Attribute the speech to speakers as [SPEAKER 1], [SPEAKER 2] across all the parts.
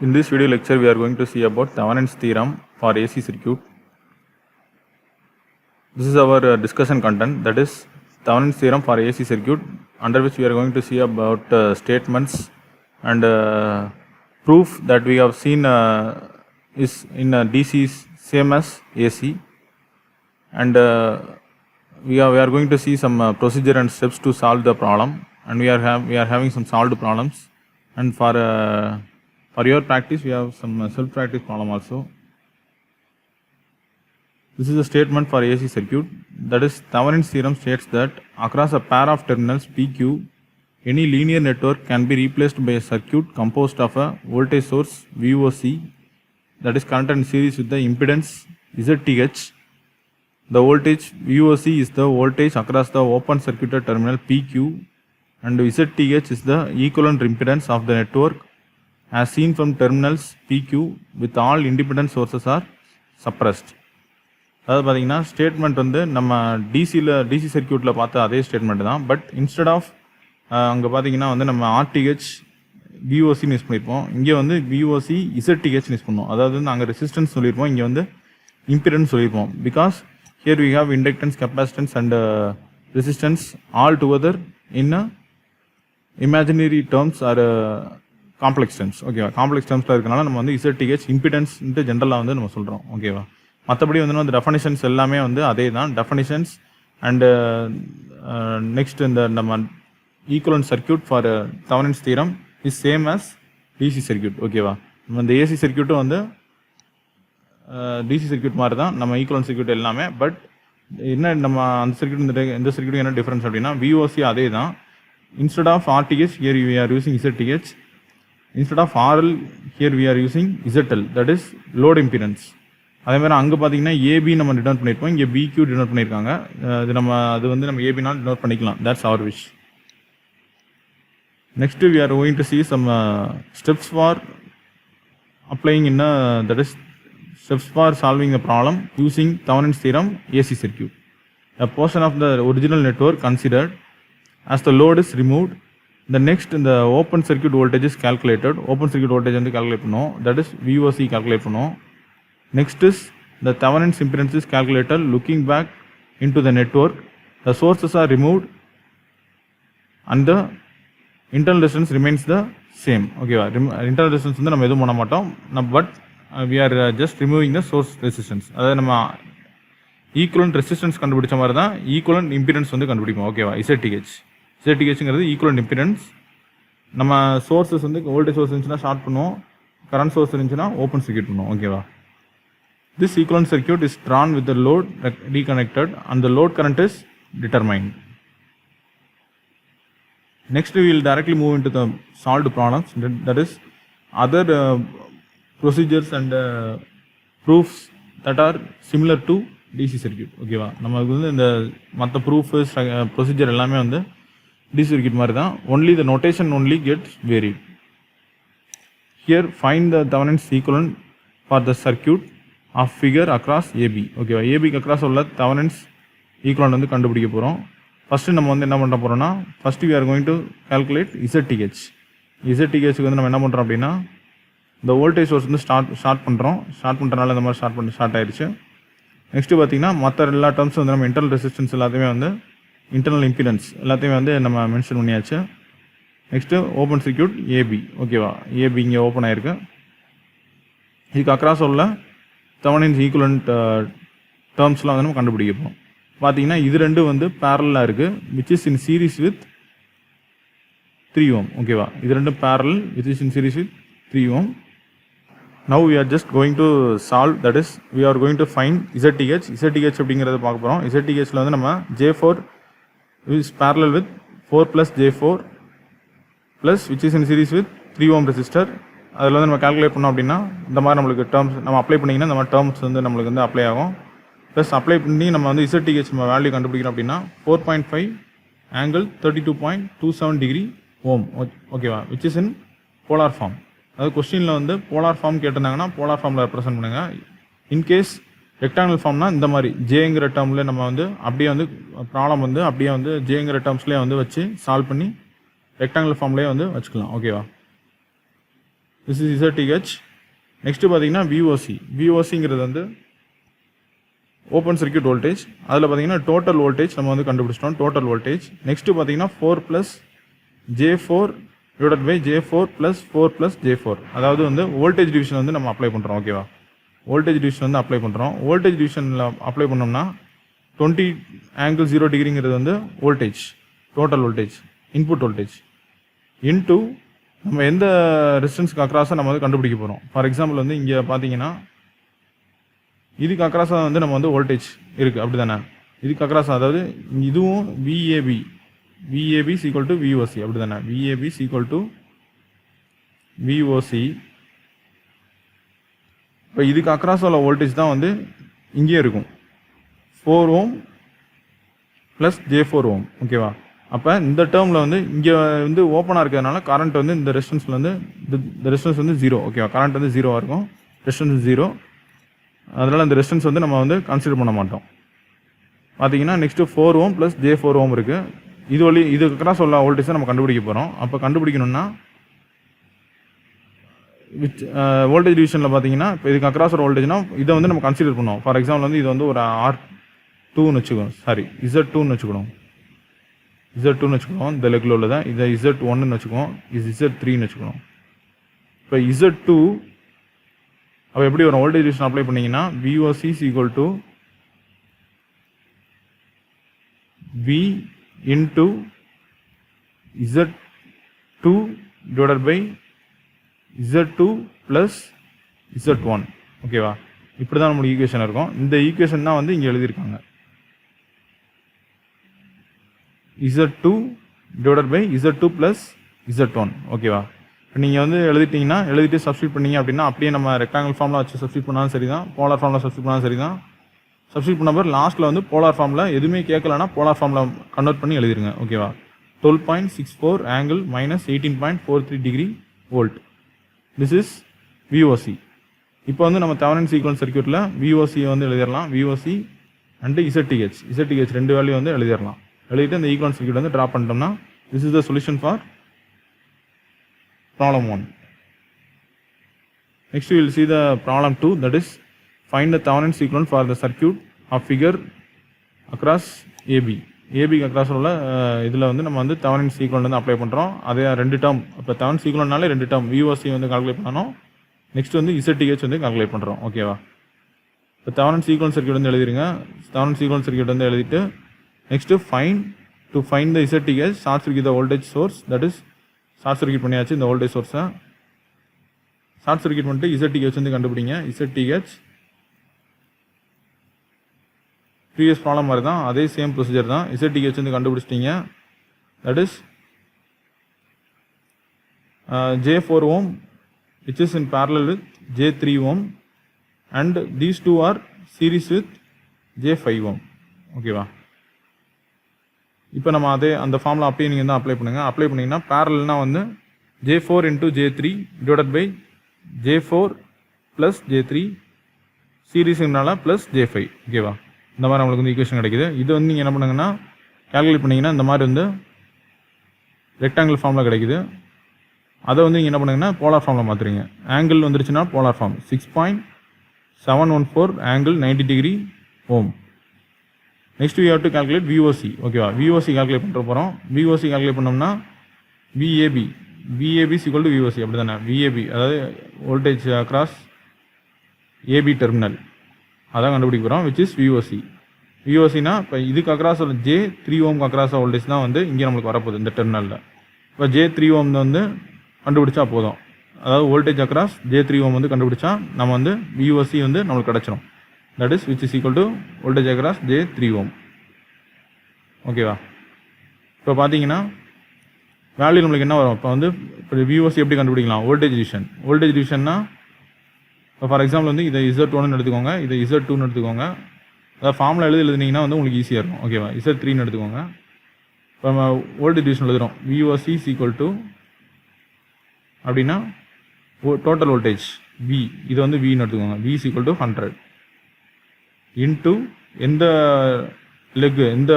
[SPEAKER 1] In this video lecture, we are going to see about Thevenin's theorem for AC circuit. This is our discussion content, that is Thevenin's theorem for AC circuit, under which we are going to see about statements and proof that we have seen is in DC is same as AC, and we are going to see some procedure and steps to solve the problem, and we are having some solved problems, and for your practice, we have some self-practice problem also. This is a statement for AC circuit. That is, Thevenin's theorem states that across a pair of terminals PQ, any linear network can be replaced by a circuit composed of a voltage source VOC that is connected in series with the impedance ZTH. The voltage VOC is the voltage across the open circuited terminal PQ, and ZTH is the equivalent impedance of the network as seen from terminals PQ with all independent sources are suppressed. அதாவது பார்த்தீங்கன்னா statement வந்து நம்ம DC சர்க்கியூட்டில் பார்த்த அதே statement தான். But instead of அங்கே பார்த்தீங்கன்னா வந்து நம்ம ஆர்டிஹெச் விஓசின்னு யூஸ் பண்ணியிருப்போம், இங்கே வந்து விஓசி இசட்டிஹெச்னு யூஸ் பண்ணுவோம். அதாவது வந்து அங்கே ரெசிஸ்டன்ஸ் சொல்லியிருப்போம், இங்கே வந்து இம்பிடன்ஸ் சொல்லியிருப்போம். Because here we have inductance, capacitance and resistance all together in imaginary terms are complex terms. ஓகேவா, காம்ப்ளெக்ஸ் டேர்ம்ஸில் இருக்கனால நம்ம வந்து இசட்டிஹெச் இம்பிடன்ஸ்ன்ட்டு ஜென்ரலாக வந்து நம்ம சொல்கிறோம். ஓகேவா, மற்றபடி வந்து அந்த டெஃபனிஷன்ஸ் எல்லாமே வந்து அதே தான். டெஃபனிஷன்ஸ் அண்டு நெக்ஸ்ட் இந்த நம்ம equivalent circuit for Thevenin's theorem is same as DC circuit. ஓகேவா, நம்ம இந்த ஏசி சர்க்கியூட்டும் வந்து டிசி சர்க்கியூட் மாதிரி தான் நம்ம ஈக்குவலன்ட் சர்க்கியூட் எல்லாமே. பட் என்ன நம்ம அந்த சர்க்கியூட் இந்த சர்க்கியூட் என்ன டிஃப்ரென்ஸ் அப்படின்னா, விஓசி அதே தான். Instead of RTH here we are using ZTH. Instead of RL here we are using ZL, that is load impedance. அதே மாதிரி அங்கே பார்த்தீங்கன்னா ஏபி நம்ம டினோட் பண்ணியிருப்போம், இங்கே பிக்யூ டினோட் பண்ணியிருக்காங்க. அது வந்து நம்ம ஏபினால் டினோட் பண்ணிக்கலாம். That's our wish. Next we are going to see some steps for applying in that is steps for solving the problem using Thevenin's theorem AC circuit. A portion of the original network considered as the load is removed. The next in the open circuit voltage is calculated. Open circuit voltage வந்து calculate பண்ணுவோம், that is VOC calculate பண்ணுவோம். Next is the Thevenin's impedance is calculated looking back into the network. The sources are removed and the internal resistance remains the same. Okay, internal resistance வந்து நம்ம எதுவும் பண்ண மாட்டோம், but we are just removing the source resistance. அதாவது நம்ம equivalent resistance கண்டுபிடிச்ச மாதிரி தான் ஈக்குவலன்ட் இம்பிடன்ஸ் வந்து கண்டுபிடிப்போம். ஓகேவா, ZTHங்கிறது ஈக்குவலன்ட் இம்பிடன்ஸ். நம்ம சோர்ஸஸ் வந்து வோல்டேஜ் சோர்ஸ் இருந்துச்சுன்னா ஷார்ட் பண்ணுவோம், கரண்ட் சோர்ஸ் இருந்துச்சுன்னா ஓப்பன் சர்க்யூட் பண்ணுவோம். ஓகேவா, this equivalent circuit is drawn with the load reconnected and the load current is determined. Next we will directly move into the solved problems, that is other procedures and proofs that are similar to DC circuit. ஓகேவா, நமக்கு வந்து இந்த மற்ற proof procedure எல்லாமே வந்து DC circuit மாதிரி தான். only the notation only gets varied. Here find the Thevenin's equivalent for the circuit of figure across AB. ஓகேவா, ஏபிக்கு அக்ராஸ் உள்ள Thevenin's equivalent வந்து கண்டுபிடிக்க போகிறோம். ஃபஸ்ட்டு நம்ம வந்து என்ன பண்ண போகிறோம்னா, first we are going to calculate ZTH. ZTHக்கு வந்து நம்ம என்ன பண்ணுறோம் அப்படின்னா, இந்த வோல்டேஜ் சோர்ஸ் வந்து ஸ்டார்ட் பண்ணுறனால இந்த மாதிரி ஸ்டார்ட் ஆயிடுச்சு. நெக்ஸ்ட்டு பார்த்தீங்கன்னா மற்ற எல்லா டேர்ம்ஸும் வந்து நம்ம இன்டர்னல் ரெசிஸ்டன்ஸ் எல்லாத்தையுமே வந்து இன்டர்னல் இம்பிடன்ஸ் எல்லாத்தையுமே வந்து நம்ம மென்ஷன் பண்ணியாச்சு. Next open circuit AB. ஓகேவா, ஏபி இங்கே ஓப்பன் ஆகிருக்கு. இதுக்கு அக்ராஸ் உள்ள Thevenin's ஈக்குவலன்ட் டேர்ம்ஸ்லாம் வந்து நம்ம கண்டுபிடிக்கப்போம். பார்த்தீங்கன்னா இது ரெண்டும் வந்து பேரலாக இருக்குது, which is in series with 3 ohm. ஓகேவா, இது ரெண்டும் parallel which is in series with 3 ohm. Now we are just going to solve, that is we are going to find ZTH. ZTH அப்படிங்கிறத பார்க்க போகிறோம். ZTHல வந்து நம்ம J4 is parallel with 4 plus J4 plus which is in series with 3 ohm resistor. அதில் வந்து நம்ம calculate பண்ணோம் அப்படின்னா இந்த மாதிரி நம்மளுக்கு டேர்ம்ஸ் நம்ம அப்ளை பண்ணிங்கன்னா இந்த மாதிரி டேர்ம்ஸ் வந்து நம்மளுக்கு வந்து அப்ளை ஆகும். ப்ளஸ் அப்ளை பண்ணி நம்ம வந்து ZTH நம்ம வேல்யூ கண்டுபிடிக்கிறோம் அப்படின்னா 4.5 ஆங்கிள் 32.27 டிகிரி ஓம். ஓகேவா, which is in polar form. அதாவது கொஸ்டினில் வந்து போலார் ஃபார்ம் கேட்டிருந்தாங்கன்னா போலார் ஃபார்மில் ரெப்ரசென்ட் பண்ணுங்கள். இன்கேஸ் ரெக்டாங்கிள் ஃபார்ம்னா இந்த மாதிரி ஜேங்கிற டேர்மில் நம்ம வந்து அப்படியே வந்து ப்ராப்ளம் வந்து அப்படியே வந்து ஜேங்கிற டேர்ம்ஸ்லேயே வந்து வச்சு சால்வ் பண்ணி ரெக்டாங்கிள் ஃபார்ம்லேயே வந்து வச்சுக்கலாம். ஓகேவா, திஸ் இஸ் ZTH. நெக்ஸ்ட்டு பார்த்தீங்கன்னா விஓசிங்கிறது வந்து ஓப்பன் சர்க்யூட் வோல்டேஜ். அதில் பார்த்தீங்கன்னா டோட்டல் வோல்டேஜ் நம்ம வந்து கண்டுபிடிச்சிட்டோம், டோட்டல் வோல்டேஜ். நெக்ஸ்ட்டு பார்த்தீங்கன்னா 4 + J4 / J4 + 4 + J4, அதாவது வந்து வோல்டேஜ் டிவிஷன் வந்து நம்ம அப்ளை பண்ணுறோம். ஓகேவா, வோல்டேஜ் டிவிஷன் வந்து அப்ளை பண்ணுறோம். வோல்டேஜ் டிவிஷனில் அப்ளை பண்ணோம்னா 20∠0° வந்து voltage, total voltage, input voltage into நம்ம எந்த ரெசிஸ்டன்ஸ்க்கு அக்ராஸாக நம்ம வந்து கண்டுபிடிக்க போகிறோம். ஃபார் எக்ஸாம்பிள் வந்து இங்கே பார்த்தீங்கன்னா இதுக்கு அக்ராஸாக வந்து நம்ம வந்து வோல்டேஜ் இருக்குது, அப்படி தானே? இதுக்கு அக்ராஸாக, அதாவது இதுவும் VAB = VOC, அப்படி தானே? VAB = VOC. இப்போ இதுக்கு அக்ராஸாக உள்ள வோல்டேஜ் தான் வந்து இங்கே இருக்கும், 4 Ω + J4 Ω. ஓகேவா, அப்போ இந்த டேர்மில் வந்து இங்கே வந்து ஓப்பனாக இருக்கிறதுனால கரண்ட் வந்து இந்த ரெசிஸ்டன்ஸில் வந்து இந்த ரெசிஸ்டன்ஸ் வந்து 0. ஓகேவா, கரண்ட் வந்து 0 இருக்கும், ரெசிஸ்டன்ஸ் 0. அதனால் இந்த ரெசிஸ்டன்ஸ் வந்து நம்ம வந்து கன்சிடர் பண்ண மாட்டோம். பார்த்தீங்கன்னா நெக்ஸ்ட்டு 4 Ω + J4 Ω இருக்குது. இதுக்கு அக்ராஸ் உள்ள வோல்டேஜ் தான் நம்ம கண்டுபிடிக்க போகிறோம். அப்போ கண்டுபிடிக்கணும்னா வோல்டேஜ் டிவிஷனில் பார்த்தீங்கன்னா இப்போ இதுக்கு அக்ராஸ் ஒரு வோல்டேஜ்னா இதை வந்து நம்ம கன்சிடர் பண்ணுவோம். ஃபார் எக்ஸாம்பிள் வந்து இது வந்து ஒரு R2ன்னு வச்சுக்கோங்க, சாரி Z2ன்னு வச்சுக்கணும், Z2ன்னு வச்சுக்கணும். இந்த லெக்கில் உள்ளதான் இதை Z1ன்னு வச்சுக்கோம், இது Z3ன்னு வச்சுக்கணும். இப்போ Z2 அப்போ எப்படி ஒரு வோல்டேஜ் டிவிஷன் அப்ளை பண்ணிங்கன்னா VOC = V × Z2 / Z2 + Z1. ஓகேவா, இப்படி தான் நம்மளுக்கு ஈக்குவேஷன் இருக்கும். இந்த ஈக்குவேஷன் தான் வந்து இங்கே எழுதியிருக்காங்க, Z2 / Z2 + Z1. ஓகேவா, இப்போ நீங்கள் வந்து எழுதிட்டு சப்ஸ்டியூட் பண்ணீங்க அப்படின்னா அப்படியே நம்ம ரெக்டாங்கிள் ஃபார்மில் வச்சு சப்ஸ்டியூட் பண்ணாலும் சரி தான், போலார் ஃபார்மில் சப்ஸ்டியூட் பண்ணாலும் சரி தான். சப்ஸ்டியூட் பண்ண பிறகு லாஸ்ட்டில் வந்து போலார் ஃபார்மில் எதுவுமே கேட்கலன்னா போலார் ஃபார்மில் கன்வெர்ட் பண்ணி எழுதிருங்க. ஓகேவா, 12.64 angle -18.43° volt. This is VOC. இப்போ வந்து நம்ம தெவெனின் சீக்வன்ஸ் சர்க்யூட்டில் VOC வந்து எழுதிடலாம். VOC அண்ட் ZTH ரெண்டு வேல்யூ வந்து எழுதிடலாம். எழுதிட்டு இந்த ஈக்குவலன்ட் சர்க்யூட் வந்து ட்ரா பண்ணிட்டோம்னா this is the solution for problem 1. Next we will see the problem 2, that is find the Thevenin equivalent for the circuit of figure across AB. க்கு across உள்ள இதில் வந்து நம்ம வந்து Thevenin equivalent வந்து apply பண்ணுறோம். அதே ரெண்டு டேர்ம், இப்போ Thevenin equivalentனாலே ரெண்டு டேர்ம் VOC வந்து கால்குலேட் பண்ணணும், நெக்ஸ்ட் வந்து ZTH வந்து கால்குலேட் பண்ணுறோம். ஓகேவா, இப்போ Thevenin equivalent சர்க்யூட் வந்து எழுதிருங்க. Thevenin equivalent சர்க்யூட் வந்து எழுதிட்டு next find the ZTH, short circuit the voltage source, that is short circuit பண்ணியாச்சு இந்த வோல்டேஜ் சோர்ஸை. ஷார்ட் சர்க்யூட் பண்ணிட்டு ZTH வந்து கண்டுபிடிங்க. ZTH ப்ரீவியஸ் ப்ராப்ளம் மாதிரி தான், அதே சேம் ப்ரொசீஜர் தான். ZTH வந்து கண்டுபிடிச்சிட்டிங்க, that is J4 Ω which is in parallel with J3 Ω and these two are series with J5 Ω. ஓகேவா, இப்போ நம்ம அந்த ஃபார்மில் அப்படியே நீங்கள் தான் அப்ளை பண்ணுங்கள். அப்ளை பண்ணிங்கன்னா பேரல்னா வந்து J4 × J3 / J4 + J3 சீரீஸ்னால plus J5. ஓகேவா, இந்த மாதிரி நம்மளுக்கு வந்து ஈக்குவேஷன் கிடைக்குது. இது வந்து நீங்கள் என்ன பண்ணுங்கன்னா கேல்குலேட் பண்ணிங்கன்னா இந்த மாதிரி வந்து ரெக்டாங்கிள் ஃபார்மில் கிடைக்குது. அதை வந்து நீங்கள் என்ன பண்ணுங்கன்னா போலார் ஃபார்மில் மாற்றுறீங்க. ஆங்கிள் வந்துருச்சுன்னா polar form 6.714 angle 90° ohm. Next we have to calculate VOC. ஓகேவா, VOC கால்குலேட் பண்ணுற போகிறோம். VOC கால்குலேட் பண்ணோம்னா VAB = VOC, அப்படி தானே? VAB அதாவது வோல்டேஜ் அக்ராஸ் AB டெர்மினல், அதான் கண்டுபிடிக்க போகிறோம், which is VOC. VOCனா இப்போ இதுக்கு அக்ராஸ் J3 Ω அக்ராஸ் வோல்டேஜ் தான் வந்து இங்கே நம்மளுக்கு வரப்போகுது இந்த டெர்மினலில். இப்போ J3 Ω வந்து கண்டுபிடிச்சா போதும், அதாவது வோல்டேஜ் அக்ராஸ் J3 Ω வந்து கண்டுபிடிச்சா நம்ம வந்து VOC வந்து நம்மளுக்கு கிடச்சிரும். that is which is equal to voltage across J3 Ω. ஓகேவா, இப்போ பார்த்தீங்கன்னா வேல்யூ நம்மளுக்கு என்ன வரும்? இப்போ வந்து இப்போ VOC எப்படி கண்டுபிடிக்கலாம்? வோல்டேஜ் டிவிஷன்னா இப்போ ஃபார் எக்ஸாம்பிள் வந்து இதை Z1ன்னு எடுத்துக்கோங்க, இதை Z2ன்னு எடுத்துக்கோங்க. அதாவது ஃபார்மில் எழுதினீங்கன்னா வந்து உங்களுக்கு ஈஸியாக இருக்கும். ஓகேவா, Z3ன்னு எடுத்துக்கோங்க. இப்போ நம்ம வோல்டேஜ் டிவிஷன் எழுதுகிறோம். VOC = அப்படின்னா டோட்டல் வோல்டேஜ் V, இது வந்து Vன்னு எடுத்துக்கோங்க. V = 100 இன்ட்டு எந்த லெக்கு எந்த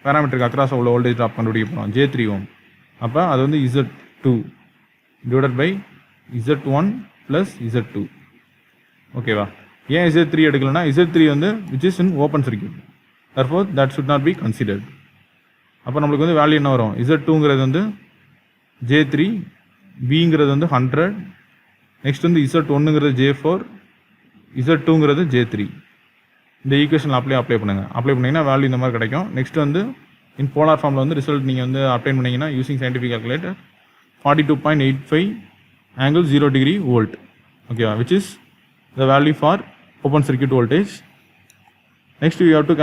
[SPEAKER 1] பேராமீட்டருக்கு அக்ராஸ் உள்ள வோல்டேஜ் ட்ராப் கண்டுபிடிக்க போகிறோம்? J3 Ω. அப்போ அது வந்து Z2 / Z1 ப்ளஸ் Z2 ஓகேவா. ஏன் Z3 எடுக்கலன்னா Z3 வந்து which is in open circuit, therefore that should not be considered. அப்போ நம்மளுக்கு வந்து வேல்யூ என்ன வரும், Z2ங்கிறது வந்து J3, Bங்கிறது வந்து 100, நெக்ஸ்ட் வந்து Z1ங்கிறது J4, Z2ங்கிறது J3. இந்த ஈக்குவேஷன் அப்ளை பண்ணிங்கன்னா வேல்யூ இந்த மாதிரி கிடைக்கும். நெக்ஸ்ட் வந்து இன் போலார் ஃபார்மில் வந்து ரிசல்ட் நீங்கள் வந்து அப்ளை பண்ணிங்கன்னா using scientific calculator 42.85 angle 0 degree volt, ஓகேவா, which is the value for open circuit voltage. Next we have to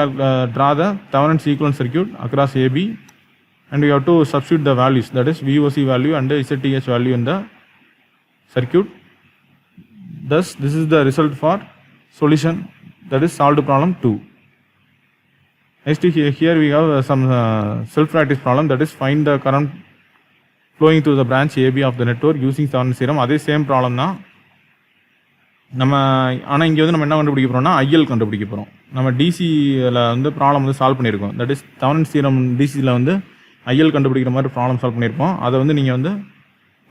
[SPEAKER 1] draw the Thevenin's equivalent circuit across AB, and we have to substitute the values, that is VOC value and ZTH value in the circuit. Thus this is the result for solution, that is solved problem 2. Next here we have some self practice problem, that is find the current flowing through the branch AB of the network using Thevenin's theorem. அதே same problem தான் நம்ம, ஆனால் இங்கே வந்து நம்ம என்ன கண்டுபிடிக்க போகிறோம்னா ஐஎல் கண்டுபிடிக்க போகிறோம். நம்ம டிசியில் வந்து ப்ராப்ளம் வந்து சால்வ் பண்ணியிருக்கோம், தட் இஸ் Thevenin's theorem டிசியில் வந்து ஐஎல் கண்டுபிடிக்கிற மாதிரி ப்ராப்ளம் சால்வ் பண்ணியிருப்போம். அதை வந்து நீங்கள் வந்து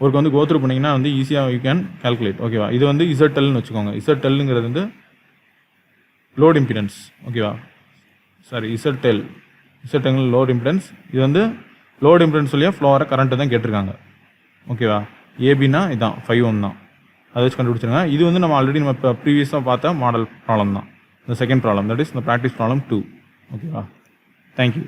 [SPEAKER 1] ஒருக்கு வந்து கோத்ரூ பண்ணிங்கன்னா வந்து ஈஸியாக யூ கேன் கால்குலேட், ஓகேவா. இது வந்து ZLன்னு வச்சுக்கோங்க. ZLங்கிறது வந்து லோட் இம்பிடன்ஸ், ஓகேவா, சாரி ZL லோட் இம்பிடன்ஸ். இது வந்து லோட் இம்பிடன்ஸ் சொல்லியா ஃப்ளோரை கரண்ட்டு தான் கேட்டிருக்காங்க, ஓகேவா. ஏபின்னா இதுதான் 5 Ω தான், அதை வச்சு கண்டுபிடிச்சிருங்க. இது வந்து நம்ம ஆல்ரெடி நம்ம இப்போ ப்ரீவியஸாக பார்த்த மாடல் ப்ராப்ளம் தான், இந்த செகண்ட் ப்ராப்ளம், தட் இஸ் இந்த ப்ராக்டிஸ் ப்ராப்ளம் 2, ஓகேவா. தேங்க்யூ.